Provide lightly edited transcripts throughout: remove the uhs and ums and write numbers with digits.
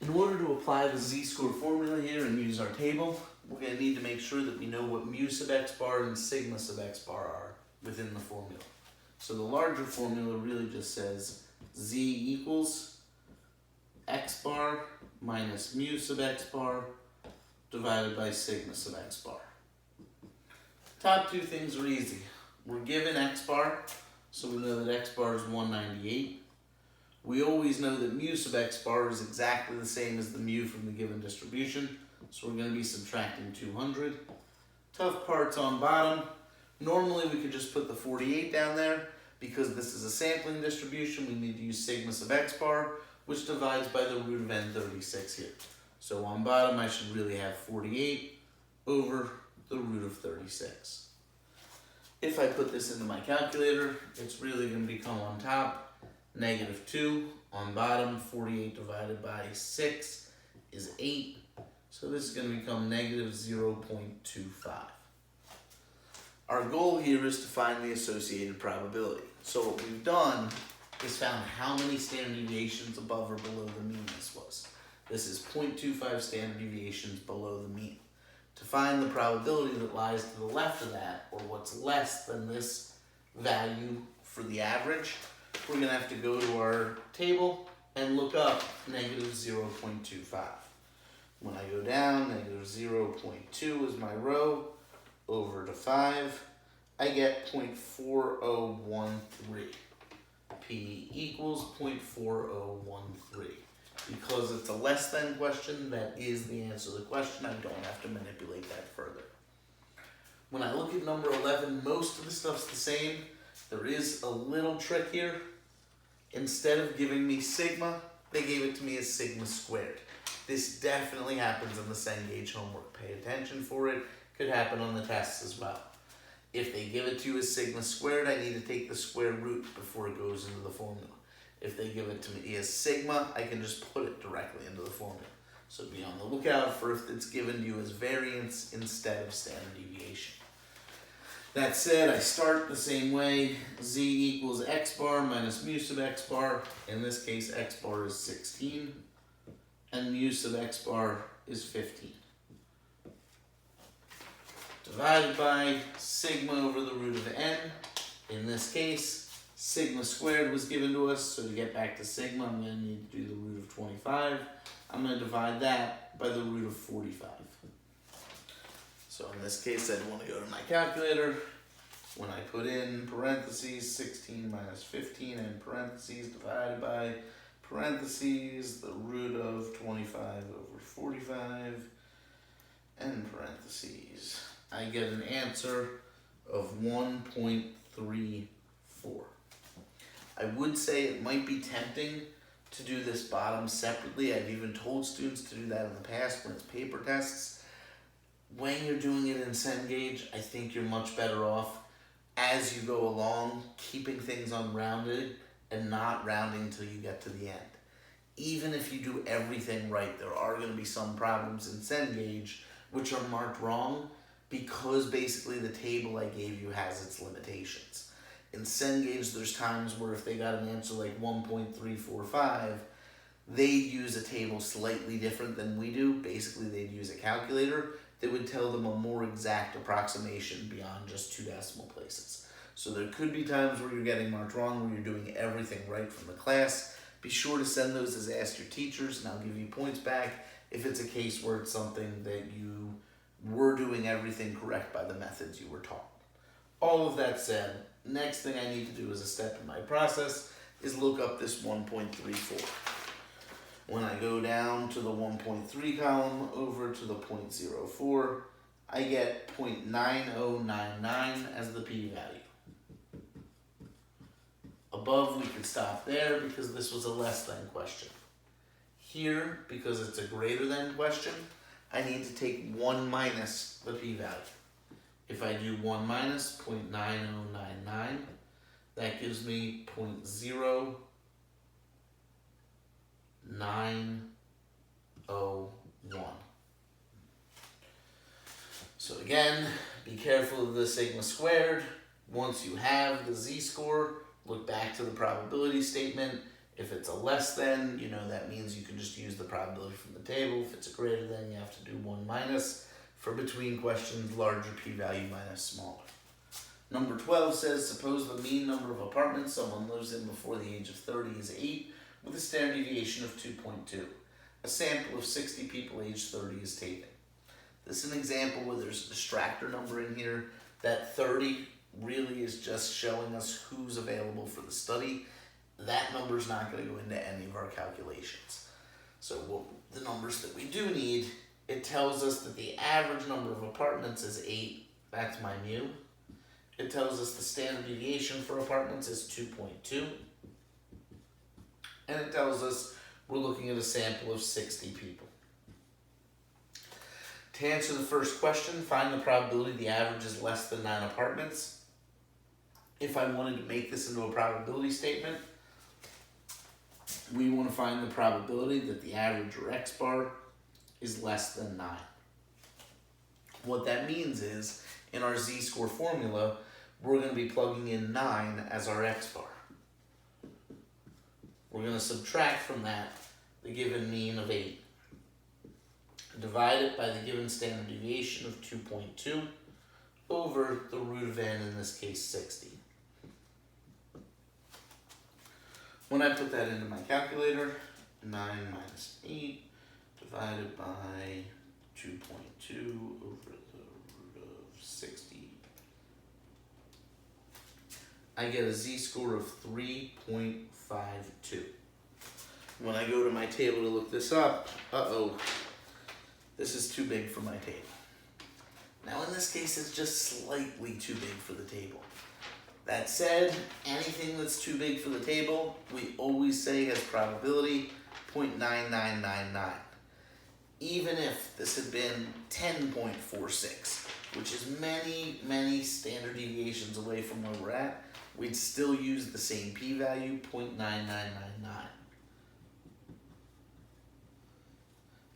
In order to apply the z-score formula here and use our table, we're going to need to make sure that we know what mu sub x bar and sigma sub x bar are within the formula. So the larger formula really just says z equals x bar minus mu sub x bar divided by sigma sub x bar. Top two things are easy. We're given x bar, so we know that x bar is 198. We always know that mu sub x bar is exactly the same as the mu from the given distribution, so we're going to be subtracting 200. Tough part's on bottom. Normally we could just put the 48 down there. Because this is a sampling distribution, we need to use sigma sub x bar, which divides by the root of n36 here. So on bottom I should really have 48 over the root of 36. If I put this into my calculator, it's really going to become on top -2, on bottom 48 divided by 6 is 8, so this is going to become -0.25. Our goal here is to find the associated probability. So what we've done is found how many standard deviations above or below the mean this was. This is 0.25 standard deviations below the mean. To find the probability that lies to the left of that, or what's less than this value for the average, we're going to have to go to our table and look up -0.25. When I go down, -0.2 is my row, over to 5, I get 0.4013. P equals 0.4013. Because it's a less than question, that is the answer to the question. I don't have to manipulate that further. When I look at number 11, most of the stuff's the same. There is a little trick here. Instead of giving me sigma, they gave it to me as sigma squared. This definitely happens in the Cengage homework. Pay attention for it. Could happen on the tests as well. If they give it to you as sigma squared, I need to take the square root before it goes into the formula. If they give it to me as sigma, I can just put it directly into the formula. So be on the lookout for if it's given to you as variance instead of standard deviation. That said, I start the same way. Z equals x bar minus mu sub x bar. In this case, x bar is 16, and mu sub x bar is 15. Divided by sigma over the root of n. In this case, sigma squared was given to us, so to get back to sigma, I'm going to need to do the root of 25. I'm going to divide that by the root of 45. So in this case, I'd want to go to my calculator. When I put in parentheses 16 minus 15 and parentheses divided by parentheses the root of 25 over 45 and parentheses, I get an answer of 1.34. I would say it might be tempting to do this bottom separately. I've even told students to do that in the past when it's paper tests. When you're doing it in Cengage, I think you're much better off as you go along, keeping things unrounded and not rounding until you get to the end. Even if you do everything right, there are going to be some problems in Cengage which are marked wrong because basically the table I gave you has its limitations. In Cengage, there's times where if they got an answer like 1.345, they'd use a table slightly different than we do. Basically, they'd use a calculator that would tell them a more exact approximation beyond just 2 decimal places. So there could be times where you're getting marked wrong, where you're doing everything right from the class. Be sure to send those as ask your teachers, and I'll give you points back if it's a case where it's something that you were doing everything correct by the methods you were taught. All of that said, next thing I need to do as a step in my process is look up this 1.34. When I go down to the 1.3 column over to the 0.04, I get 0.9099 as the p-value. Above, we could stop there because this was a less than question. Here, because it's a greater than question, I need to take 1 minus the p-value. If I do 1 minus 0.9099, that gives me 0.0901. So again, be careful of the sigma squared. Once you have the z-score, look back to the probability statement. If it's a less than, that means you can just use the probability from the table. If it's a greater than, you have to do 1 minus. For between questions, larger p-value minus smaller. Number 12 says, suppose the mean number of apartments someone lives in before the age of 30 is 8, with a standard deviation of 2.2. A sample of 60 people aged 30 is taken. This is an example where there's a distractor number in here. That 30 really is just showing us who's available for the study. That number is not going to go into any of our calculations. So the numbers that we do need, it tells us that the average number of apartments is 8. That's my mu. It tells us the standard deviation for apartments is 2.2. And it tells us we're looking at a sample of 60 people. To answer the first question, find the probability the average is less than 9 apartments. If I wanted to make this into a probability statement, we want to find the probability that the average, or x bar, is less than 9. What that means is, in our z-score formula, we're going to be plugging in 9 as our x bar. We're going to subtract from that the given mean of 8. Divide it by the given standard deviation of 2.2 over the root of n, in this case 60. When I put that into my calculator, 9 minus 8 divided by 2.2 over the root of 60, I get a z-score of 3.52. When I go to my table to look this up, this is too big for my table. Now in this case, it's just slightly too big for the table. That said, anything that's too big for the table, we always say has probability 0.9999. Even if this had been 10.46, which is many, many standard deviations away from where we're at, we'd still use the same p-value, 0.9999.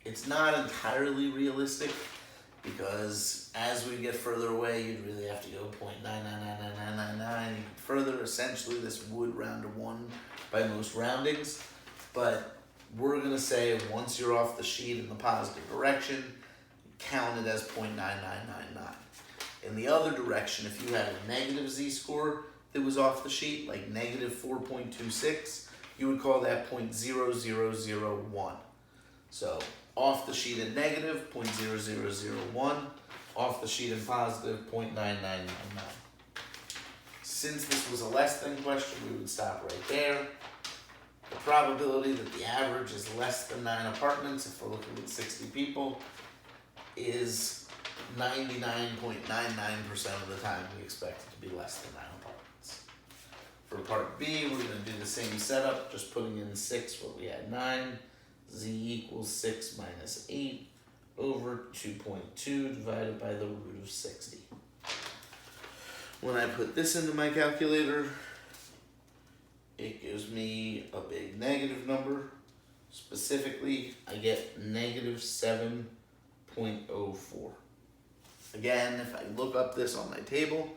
It's not entirely realistic, because as we get further away, you'd really have to go 0.999999 even further. Essentially, this would round to 1 by most roundings, but we're going to say once you're off the sheet in the positive direction, count it as 0.9999. In the other direction, if you had a negative z-score that was off the sheet, like negative 4.26, you would call that 0.0001. So off the sheet in negative, 0.0001. Off the sheet in positive, 0.9999. Since this was a less than question, we would stop right there. The probability that the average is less than 9 apartments, if we're looking at 60 people, is 99.99% of the time we expect it to be less than 9 apartments. For part B, we're going to do the same setup, just putting in 6 where we had 9. Z equals 6 minus 8 over 2.2 divided by the root of 60. When I put this into my calculator, it gives me a big negative number. Specifically, I get negative 7.04. Again, if I look up this on my table,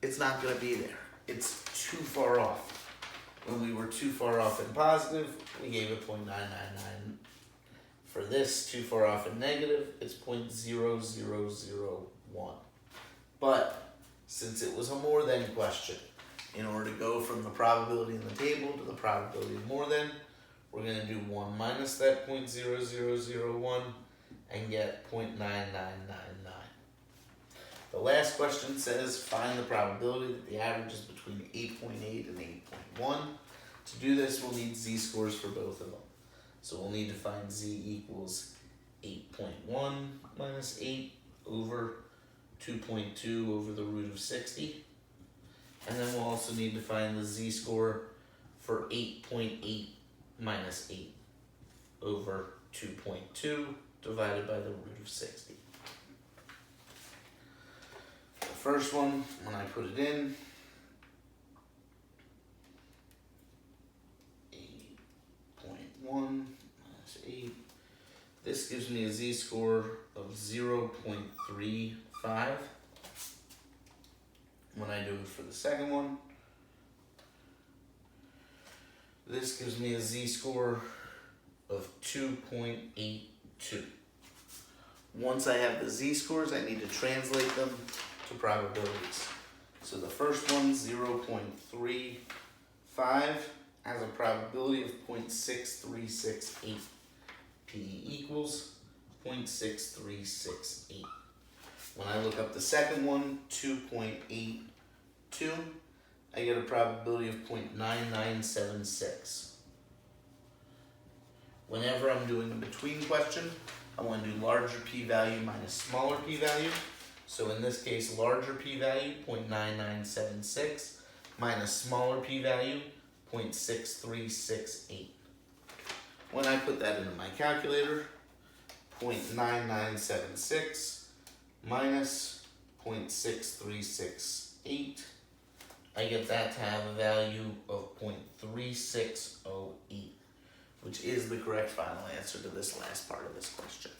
it's not going to be there. It's too far off. When we were too far off in positive, we gave it 0.999. For this, too far off in negative, it's 0.0001. But since it was a more than question, in order to go from the probability in the table to the probability of more than, we're going to do 1 minus that 0.0001 and get 0.9999. The last question says, find the probability that the average is between 8.8 and 8.1. To do this, we'll need z-scores for both of them. So we'll need to find z equals 8.1 minus 8 over 2.2 over the root of 60. And then we'll also need to find the z-score for 8.8 minus 8 over 2.2 divided by the root of 60. The first one, when I put it in, 8.1 minus 8. This gives me a z-score of 0.35. When I do it for the second one, This gives me a z-score of 2.82. Once I have the z-scores, I need to translate them to probabilities. So the first one, 0.35, has a probability of 0.6368. P equals 0.6368. When I look up the second one, 2.82, I get a probability of 0.9976. Whenever I'm doing a between question, I want to do larger p-value minus smaller p-value. So in this case, larger p-value, 0.9976, minus smaller p-value, 0.6368. When I put that into my calculator, 0.9976 minus 0.6368, I get that to have a value of 0.3608, which is the correct final answer to this last part of this question.